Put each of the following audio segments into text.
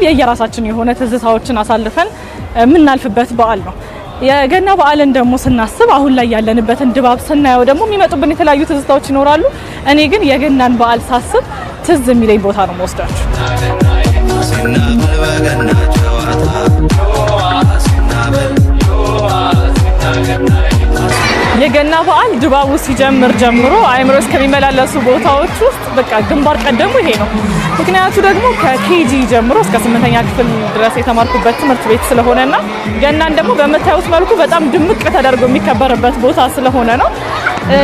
የየራሳችን የሆነ ትዝታዎችን አሳልፈን የምናልፍበት በዓል ነው። የገና በዓልን ደግሞ ስናስብ አሁን ላይ ያለንበትን ድባብ ስናየው ደግሞ የሚመጡብን የተለያዩ ትዝታዎች ይኖራሉ። እኔ ግን የገናን በዓል ሳስብ ትዝ የሚለኝ ቦታ ነው የምወስዳችሁ። የገና በዓል ድባቡ ሲጀምር ጀምሮ አይምሮ እስከሚመላለሱ ቦታዎች ውስጥ በቃ ግንባር ቀደሙ ይሄ ነው። ምክንያቱ ደግሞ ከኬጂ ጀምሮ እስከ 8ኛ ክፍል ድረስ የተማርኩበት ትምህርት ቤት ስለሆነና ገናን ደግሞ በመታየት መልኩ በጣም ድምቅ ተደርጎ የሚከበርበት ቦታ ስለሆነ ነው።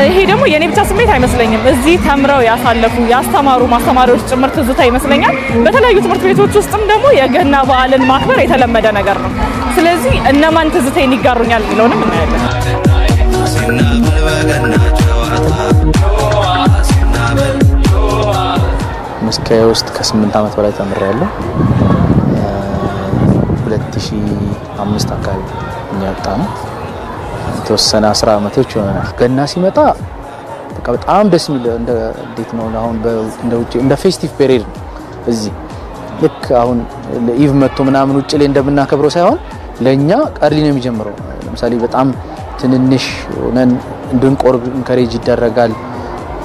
ይሄ ደግሞ የኔ ብቻ ስሜት አይመስለኝም። እዚህ ተምረው ያሳለፉ ያስተማሩ ማስተማሪዎች ጭምር ትዝታ ይመስለኛል። በተለያዩ ትምህርት ቤቶች ውስጥም ደግሞ የገና በዓልን ማክበር የተለመደ ነገር ነው። ስለዚህ እነማን ትዝታዬን ይጋሩኛል የሚለውንም እናያለን። መስቀያ ውስጥ ከ8 ዓመት በላይ ተምሬያለሁ። 2005 አካባቢ የሚያወጣ ነው። የተወሰነ 10 ዓመቶች ይሆናል። ገና ሲመጣ በቃ በጣም ደስ የሚል እንዴት ነው አሁን እንደ ውጪ እንደ ፌስቲቭ ፔሪድ ነው። እዚህ ልክ አሁን ለኢቭ መጥቶ ምናምን ውጪ ላይ እንደምናከብረው ሳይሆን ለኛ ቀርሊ ነው የሚጀምረው። ለምሳሌ በጣም ትንንሽ ሆነን እንድንቆርብ ኢንካሬጅ ይደረጋል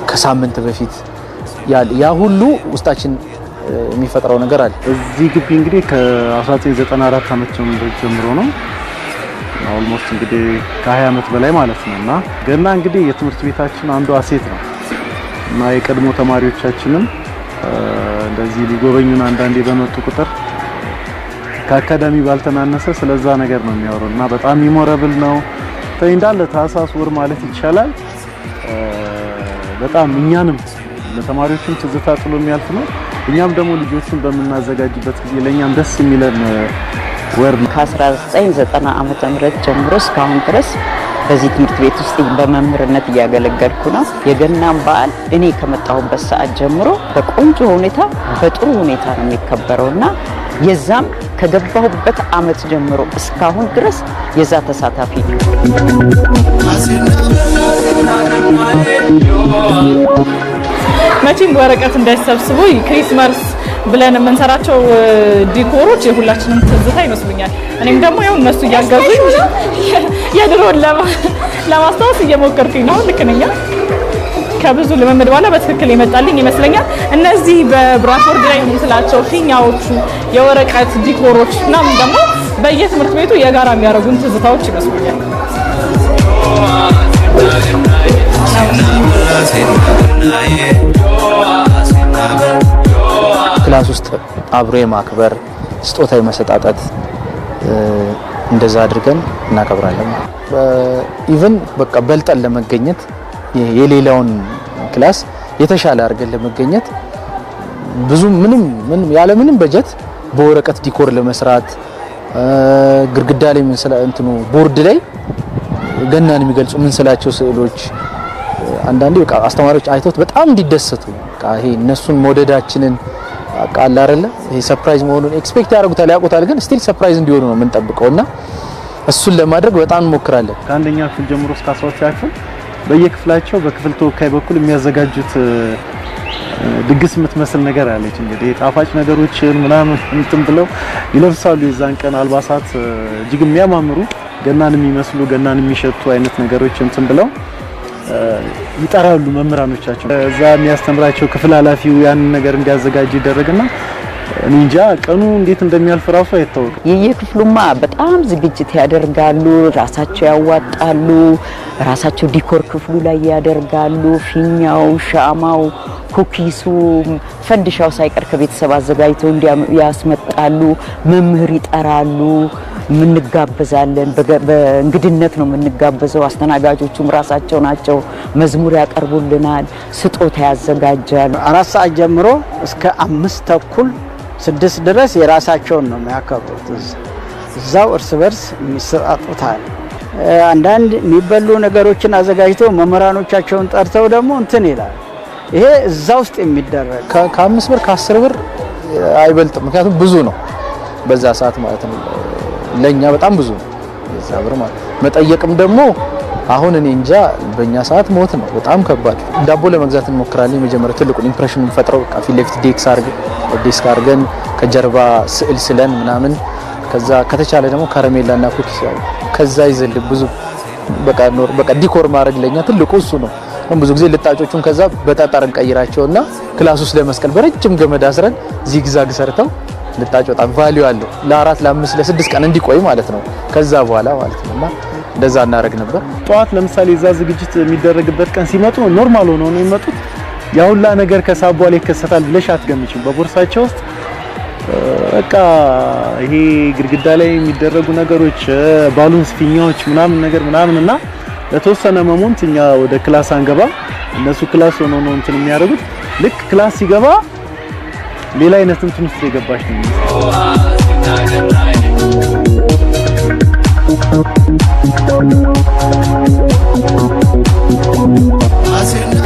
ከሳምንት በፊት ያ ሁሉ ውስጣችን የሚፈጥረው ነገር አለ። እዚህ ግቢ እንግዲህ ከ1994 ዓመት ጀምሮ ነው ኦልሞስት እንግዲህ ከ20 ዓመት በላይ ማለት ነውና ገና እንግዲህ የትምህርት ቤታችን አንዱ አሴት ነው እና የቀድሞ ተማሪዎቻችንም እንደዚህ ሊጎበኙን አንዳንዴ በመጡ ቁጥር ከአካዳሚ ባልተናነሰ ስለዛ ነገር ነው የሚያወሩና በጣም ሚሞራብል ነው። እንዳለ ታህሳስ ወር ማለት ይቻላል በጣም እኛንም ለተማሪዎችም ትዝታ ጥሎ የሚያልፍ ነው። እኛም ደግሞ ልጆችን በመናዘጋጅበት ጊዜ ለኛም ደስ የሚለን ወር ነው። ከ1990 ዓመተ ምህረት ጀምሮ እስካሁን ድረስ በዚህ ትምህርት ቤት ውስጥ በመምህርነት እያገለገልኩ ነው። የገናን በዓል እኔ ከመጣሁበት ሰዓት ጀምሮ በቆንጆ ሁኔታ በጥሩ ሁኔታ ነው የሚከበረውና የዛም ከገባሁበት አመት ጀምሮ እስካሁን ድረስ የዛ ተሳታፊ ነው። መቼም ወረቀት እንዳይሰብስቡ ክሪስማስ ብለን የምንሰራቸው ዲኮሮች የሁላችንም ትዝታ ይመስሉኛል። እኔም ደግሞ ያው እነሱ እያገዙኝ የድሮን ለማስታወስ እየሞከርኩኝ ነው። ልክ ነኝ። ከብዙ ልምምድ በኋላ በትክክል ይመጣልኝ ይመስለኛል። እነዚህ በብራፎርድ ላይ የምንስላቸው ፊኛዎቹ የወረቀት ዲኮሮች ምናምን ደግሞ በየትምህርት ቤቱ የጋራ የሚያደርጉን ትዝታዎች ይመስሉኛል። ክላስ ውስጥ አብሮ የማክበር ስጦታ የመሰጣጣት እንደዛ አድርገን እናከብራለን። ኢቭን በቃ በልጠን ለመገኘት የሌላውን ክላስ የተሻለ አድርገን ለመገኘት ብዙ ምንም ያለ ምንም በጀት በወረቀት ዲኮር ለመስራት ግርግዳ ላይ እንትኑ ቦርድ ላይ ገናን የሚገልጹ ምንስላቸው ስዕሎች አንዳንዴ በቃ አስተማሪዎች አይተውት በጣም እንዲደሰቱ በቃ ይሄ እነሱን መውደዳችንን አቃል አይደለ ይሄ ሰርፕራይዝ መሆኑን ኤክስፔክት ያደርጉታል ያውቁታል፣ ግን ስቲል ሰርፕራይዝ እንዲሆኑ ነው የምንጠብቀውና እሱን ለማድረግ በጣም እንሞክራለን። ከአንደኛ ክፍል ጀምሮ እስከ 12ኛ ክፍል በየክፍላቸው በክፍል ተወካይ በኩል የሚያዘጋጁት ድግስ የምትመስል ነገር አለች። እንግዲህ ጣፋጭ ነገሮችን ምናምን እንትን ብለው ይለብሳሉ። የዛን ቀን አልባሳት እጅግ የሚያማምሩ ገናን የሚመስሉ ገናን የሚሸቱ አይነት ነገሮች እንትን ብለው ይጠራሉ መምህራኖቻቸው። እዛ የሚያስተምራቸው ክፍል ኃላፊው ያንን ነገር እንዲያዘጋጅ ይደረግና እንጃ ቀኑ እንዴት እንደሚያልፍ ራሱ አይታወቅም። የየክፍሉማ በጣም ዝግጅት ያደርጋሉ፣ ራሳቸው ያዋጣሉ፣ ራሳቸው ዲኮር ክፍሉ ላይ ያደርጋሉ። ፊኛው፣ ሻማው፣ ኩኪሱ፣ ፈንዲሻው ሳይቀር ከቤተሰብ አዘጋጅተው ያስመጣሉ። መምህር ይጠራሉ፣ እንጋበዛለን። በእንግድነት ነው የምንጋበዘው። አስተናጋጆቹም ራሳቸው ናቸው። መዝሙር ያቀርቡልናል፣ ስጦታ ያዘጋጃሉ። 4 ሰዓት ጀምሮ እስከ 5 ተኩል 6 ድረስ የራሳቸውን ነው የሚያከብሩት። እዛው እርስ በርስ የሚሰጣጡታል። አንዳንድ የሚበሉ ነገሮችን አዘጋጅተው መምህራኖቻቸውን ጠርተው ደግሞ እንትን ይላል። ይሄ እዛ ውስጥ የሚደረግ ከ5 ብር ከ10 ብር አይበልጥም። ምክንያቱም ብዙ ነው በዛ ሰዓት ማለት ነው። ለኛ በጣም ብዙ ነው። እዛ ብር ማለት መጠየቅም ደግሞ አሁን እኔ እንጃ በእኛ ሰዓት ሞት ነው፣ በጣም ከባድ። ዳቦ ለመግዛት እንሞክራለን። የመጀመሪያው ትልቁን ኢምፕሬሽን ፈጥረው ፊት ለፊት ዴስክ አድርገን ከጀርባ ስዕል ስለን ምናምን፣ ከዛ ከተቻለ ደግሞ ከረሜላና ኩኪስ ያው ከዛ ይዘል ብዙ በቃ ዲኮር ማድረግ ለኛ ትልቁ እሱ ነው። ብዙ ጊዜ ልጣጮቹን ከዛ በጠጠር እንቀይራቸውና ክላስ ውስጥ ለመስቀል በረጅም ገመድ አስረን ዚግዛግ ሰርተው ልጣጭ በጣም ቫልዩ አለው ለ4 ለ5 ለ6 ቀን እንዲቆይ ማለት ነው። ከዛ በኋላ ማለት ነውና እንደዛ እናደርግ ነበር። ጠዋት ለምሳሌ እዛ ዝግጅት የሚደረግበት ቀን ሲመጡ ኖርማል ሆነው ነው የሚመጡት። ያውላ ነገር ከሳቧ ላይ ይከሰታል ብለሽ አትገምጪም። በቦርሳቸው ውስጥ በቃ ይሄ ግድግዳ ላይ የሚደረጉ ነገሮች ባሉንስ፣ ፊኛዎች ምናምን እና ለተወሰነ ሞመንት እኛ ወደ ክላስ አንገባ፣ እነሱ ክላስ ሆነው ነው እንትን የሚያደርጉት። ልክ ክላስ ሲገባ ሌላ አይነት እንትን ውስጥ የገባሽ ነው።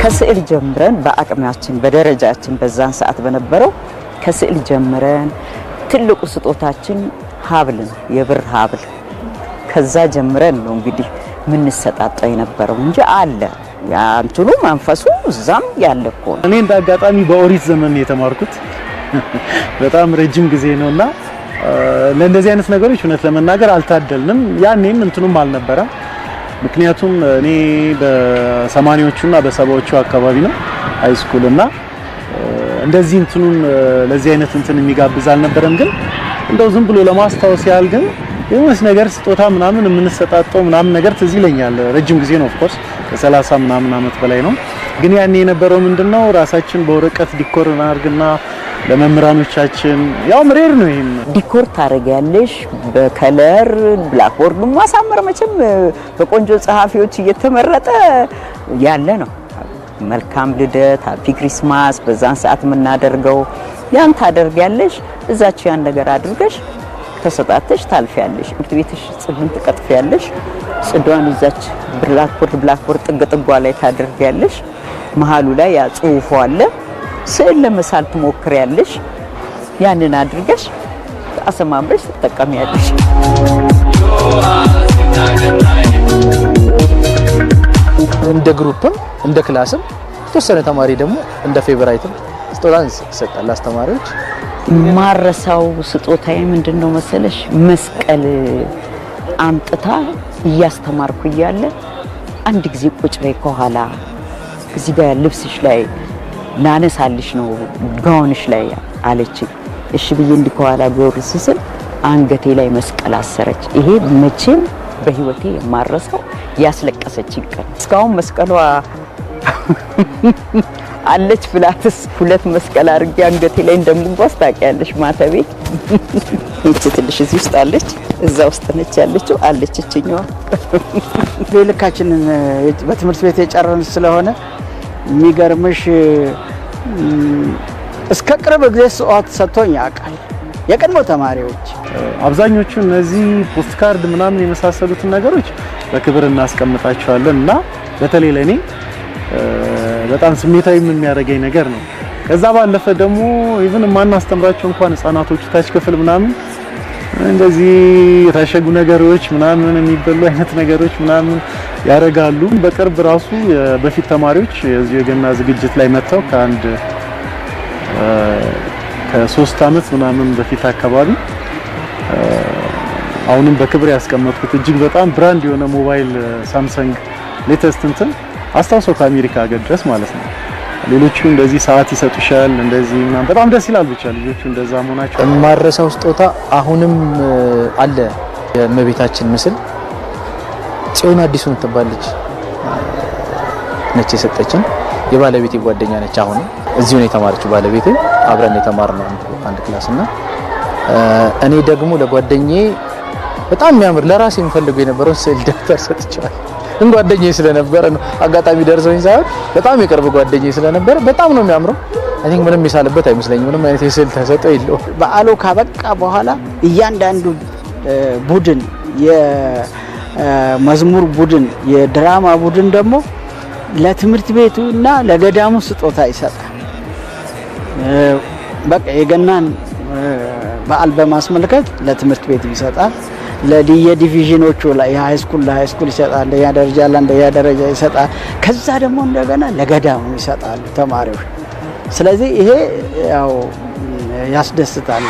ከስዕል ጀምረን በአቅማችን በደረጃችን በዛን ሰዓት በነበረው ከስዕል ጀምረን ትልቁ ስጦታችን ሀብል ነው፣ የብር ሀብል። ከዛ ጀምረን ነው እንግዲህ የምንሰጣጣው የነበረው እንጂ አለ ያ እንትኑ መንፈሱ እዛም ያለ እኮ ነው። እኔ እንደ አጋጣሚ በኦሪት ዘመን የተማርኩት በጣም ረጅም ጊዜ ነውና ለእንደዚህ አይነት ነገሮች እውነት ለመናገር አልታደልንም። ያኔም እንትኑም አልነበረም። ምክንያቱም እኔ በ80ዎቹና በ70ዎቹ አካባቢ ነው ሃይስኩልና እንደዚህ እንትኑን ለዚህ አይነት እንትን የሚጋብዝ አልነበረም። ግን እንደው ዝም ብሎ ለማስታወስ ያህል ግን የሆነስ ነገር ስጦታ ምናምን የምንሰጣጣው ምናምን ነገር ትዝ ይለኛል። ረጅም ጊዜ ነው ኦፍ ኮርስ ከ30 ምናምን አመት በላይ ነው። ግን ያኔ የነበረው ምንድነው ራሳችን በወረቀት ዲኮር እናርግና ለመምህራኖቻችን ያው ምሬር ነው ይሄን ዲኮር ታረጋለሽ በከለር ብላክቦርድ ማሳመር መቼም በቆንጆ ጸሐፊዎች እየተመረጠ ያለ ነው። መልካም ልደት፣ ሃፒ ክሪስማስ በዛን ሰዓት የምናደርገው ያን ታደርጋለሽ። እዛች ያን ነገር አድርገሽ ተሰጣተሽ ታልፊያለሽ። ትምህርት ቤትሽ ጽድን ትቀጥፊያለሽ። ጽዷን እዛች ብላክቦርድ ጥግ ላይ ታደርጊያለሽ። መሃሉ ላይ ያ ጽሁፉ አለ። ስዕል ለመሳል ትሞክሪያለሽ። ያንን አድርገሽ አሰማምረሽ ትጠቀሚያለሽ። እንደ ግሩፕም እንደ ክላስም ተወሰነ ተማሪ ደግሞ እንደ ፌቨራይትም ስጦታን ይሰጣል አስተማሪዎች። ማረሳው ስጦታዬ ምንድነው መሰለሽ? መስቀል አምጥታ እያስተማርኩ እያለ አንድ ጊዜ ቁጭ በይ ከኋላ እዚህ ጋር ልብስሽ ላይ ላነሳልሽ ነው ጋውንሽ ላይ አለች። እሺ ብዬ እንዲህ ከኋላ ጎርስ ስል አንገቴ ላይ መስቀል አሰረች። ይሄ መቼም በህይወቴ የማረሳው ያስለቀሰችኝ ቀን። እስካሁን መስቀሏ አለች ብላትስ ሁለት መስቀል አድርጌ አንገቴ ላይ እንደምጓዝ ታውቂያለሽ። ማተቤ እቺ ትልሽ እዚህ ውስጥ አለች፣ እዛ ውስጥ ነች ያለችው አለች እቺኛዋ። በልካችንን በትምህርት ቤት የጨረን ስለሆነ የሚገርምሽ እስከ ቅርብ ጊዜ ሰዓት ሰጥቶኝ ያውቃል። የቀድሞ ተማሪዎች አብዛኞቹ እነዚህ ፖስት ካርድ ምናምን የመሳሰሉትን ነገሮች በክብር እናስቀምጣቸዋለን እና በተለይ ለኔ በጣም ስሜታዊ የሚያደርገኝ ነገር ነው። ከዛ ባለፈ ደግሞ ኢቭን ማናስተምራቸው እንኳን ህፃናቶቹ ታች ክፍል ምናምን እንደዚህ የታሸጉ ነገሮች ምናምን የሚበሉ አይነት ነገሮች ምናምን ያረጋሉ። በቅርብ ራሱ በፊት ተማሪዎች የዚህ የገና ዝግጅት ላይ መጥተው ከ3 አመት ምናምን በፊት አካባቢ አሁንም በክብር ያስቀመጥኩት እጅግ በጣም ብራንድ የሆነ ሞባይል ሳምሰንግ ሌተስት እንትን አስታውሰው ከአሜሪካ ሀገር ድረስ ማለት ነው። ሌሎቹ እንደዚህ ሰዓት ይሰጡሻል እንደዚህ እና በጣም ደስ ይላል። ብቻ ልጆቹ እንደዛ መሆናቸው ማረሳው ስጦታ አሁንም አለ። የእመቤታችን ምስል ጽዮን አዲሱን ትባለች ነች የሰጠችን። የባለቤቴ ጓደኛ ነች። አሁን እዚሁ ነው የተማረችው ባለቤቴ። አብረን የተማርነው አንድ ክላስ እና እኔ ደግሞ ለጓደኛዬ በጣም የሚያምር ለራሴ የምፈልገው የነበረው ስዕል ደብተር ሰጥቻለሁ። ጓደኛዬ ስለነበረ ነው አጋጣሚ ደርሶኝ ሳይሆን በጣም የቅርብ ጓደኛዬ ስለነበረ በጣም ነው የሚያምረው። አይ ቲንክ ምንም ይሳልበት አይመስለኝም። ምንም አይነት የስዕል ተሰጥኦ የለውም። በዓሉ ካበቃ በኋላ እያንዳንዱ ቡድን የመዝሙር ቡድን፣ የድራማ ቡድን ደግሞ ለትምህርት ቤቱና ለገዳሙ ስጦታ ይሰጣል። በቃ የገናን በዓል በማስመልከት ለትምህርት ቤቱ ይሰጣል። ለየዲቪዥኖቹ ላይ ሃይ ስኩል ይሰጣል፣ አንደኛ ደረጃ ለአንደኛ ደረጃ ይሰጣል። ከዛ ደግሞ እንደገና ለገዳሙ ይሰጣሉ ተማሪዎች። ስለዚህ ይሄ ያው ያስደስታል።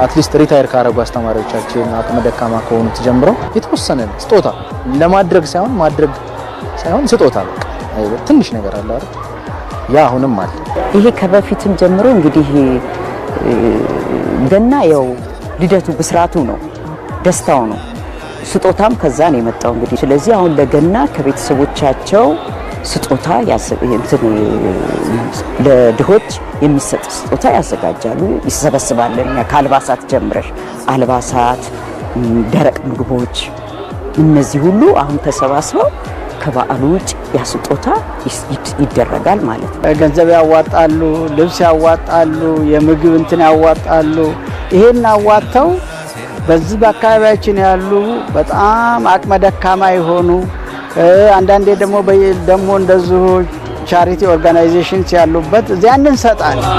አትሊስት ሪታየር ካረጉ አስተማሪዎቻችን አቅመ ደካማ ከሆኑት ጀምሮ የተወሰነ ስጦታ ለማድረግ ሳይሆን ስጦታ ትንሽ ነገር አለ አይደል? ያ አሁንም አለ። ይሄ ከበፊትም ጀምሮ እንግዲህ ገና ያው ልደቱ ብስራቱ ነው፣ ደስታው ነው። ስጦታም ከዛ ነው የመጣው እንግዲህ። ስለዚህ አሁን ለገና ከቤተሰቦቻቸው ስጦታ ለድሆች የሚሰጥ ስጦታ ያዘጋጃሉ፣ ይሰበስባለን። ከአልባሳት ጀምረሽ አልባሳት፣ ደረቅ ምግቦች፣ እነዚህ ሁሉ አሁን ተሰባስበው ከበዓሉ ውጭ ያስጦታ ይደረጋል ማለት ነው። ገንዘብ ያዋጣሉ፣ ልብስ ያዋጣሉ፣ የምግብ እንትን ያዋጣሉ። ይሄን አዋጥተው በዚህ በአካባቢያችን ያሉ በጣም አቅመ ደካማ የሆኑ አንዳንዴ ደግሞ እንደዚሁ ቻሪቲ ኦርጋናይዜሽንስ ያሉበት እዚያን እንሰጣለን።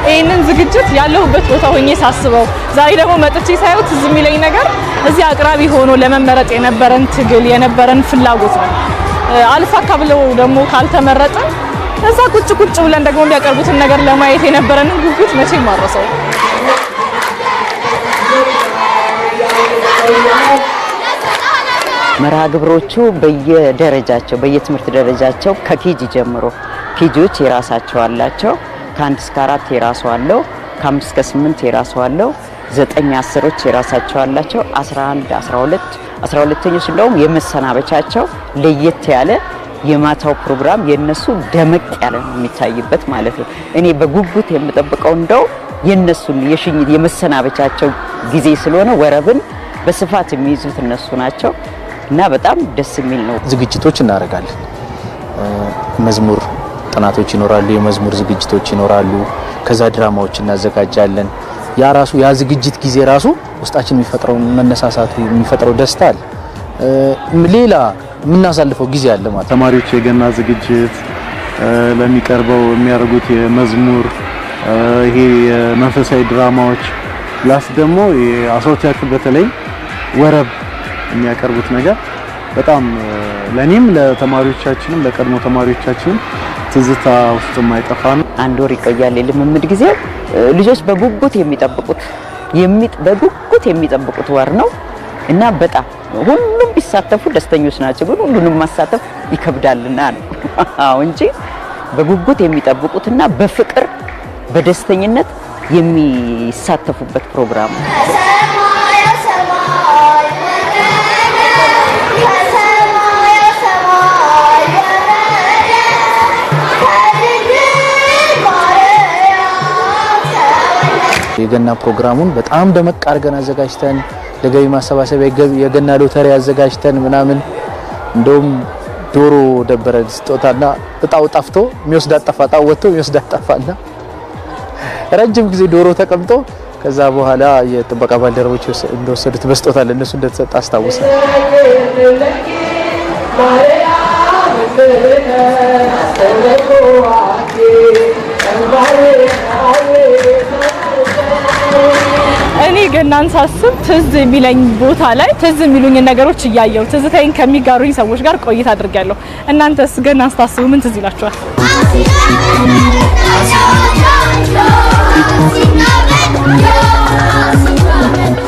ይህንን ዝግጅት ያለሁበት ቦታ ሆኜ ሳስበው ዛሬ ደግሞ መጥቼ ሳይሆን ትዝ የሚለኝ ነገር እዚህ አቅራቢ ሆኖ ለመመረጥ የነበረን ትግል የነበረን ፍላጎት ነው። አልፋካ ብለው ደግሞ ካልተመረጠ እዛ ቁጭ ብለን ደግሞ የሚያቀርቡትን ነገር ለማየት የነበረንን ጉጉት መቼም ማረሰው። መርሃ ግብሮቹ በየደረጃቸው በየትምህርት ደረጃቸው ከኬጂ ጀምሮ ኬጂዎች የራሳቸው አላቸው። ከ1 እስከ 4 የራሱ አለው። ከ5 እስከ 8 የራሱ አለው። 9 10ዎች የራሳቸው አላቸው። 11 12ኞች እንደውም የመሰናበቻቸው ለየት ያለ የማታው ፕሮግራም የነሱ ደመቅ ያለ ነው የሚታይበት ማለት ነው። እኔ በጉጉት የምጠብቀው እንደው የነሱን የሽኝት የመሰናበቻቸው ጊዜ ስለሆነ ወረብን በስፋት የሚይዙት እነሱ ናቸው እና በጣም ደስ የሚል ነው። ዝግጅቶች እናደርጋለን። መዝሙር ጥናቶች ይኖራሉ፣ የመዝሙር ዝግጅቶች ይኖራሉ። ከዛ ድራማዎች እናዘጋጃለን። ያ ዝግጅት ጊዜ ራሱ ውስጣችን የሚፈጥረው መነሳሳቱ የሚፈጥረው ደስታ አለ። ሌላ የምናሳልፈው ጊዜ አለ ማለት። ተማሪዎች የገና ዝግጅት ለሚቀርበው የሚያደርጉት የመዝሙር ይሄ የመንፈሳዊ ድራማዎች ፕላስ ደግሞ የ12ኛ ክፍል በተለይ ወረብ የሚያቀርቡት ነገር በጣም ለኔም ለተማሪዎቻችንም ለቀድሞ ተማሪዎቻችንም ትዝታ ውስጥ የማይጠፋ ነው። 1 ወር ይቆያል የልምምድ ጊዜ። ልጆች በጉጉት የሚጠብቁት ወር ነው እና በጣም ሁሉም ቢሳተፉ ደስተኞች ናቸው። ግን ሁሉንም ማሳተፍ ይከብዳልና ነው እንጂ በጉጉት የሚጠብቁትና በፍቅር በደስተኝነት የሚሳተፉበት ፕሮግራም ነው። የገና ፕሮግራሙን በጣም ደመቅ አድርገን አዘጋጅተን ለገቢ ማሰባሰቢያ የገና ሎተሪ አዘጋጅተን ምናምን እንደውም ዶሮ ደበረ ስጦታና እጣው ጠፍቶ የሚወስዳት ጠፋ፣ እጣው ወጥቶ የሚወስዳት ጠፋና ረጅም ጊዜ ዶሮ ተቀምጦ ከዛ በኋላ የጥበቃ ባልደረቦች እንደወሰዱት በስጦታ ለነሱ እንደተሰጠ አስታውሳለሁ። እኔ ገናን ሳስብ ትዝ የሚለኝ ቦታ ላይ ትዝ የሚሉኝ ነገሮች እያየሁ ትዝታዬን ከሚጋሩኝ ሰዎች ጋር ቆይታ አድርጌያለሁ። እናንተስ ገናን ስታስቡ ምን ትዝ ይላችኋል?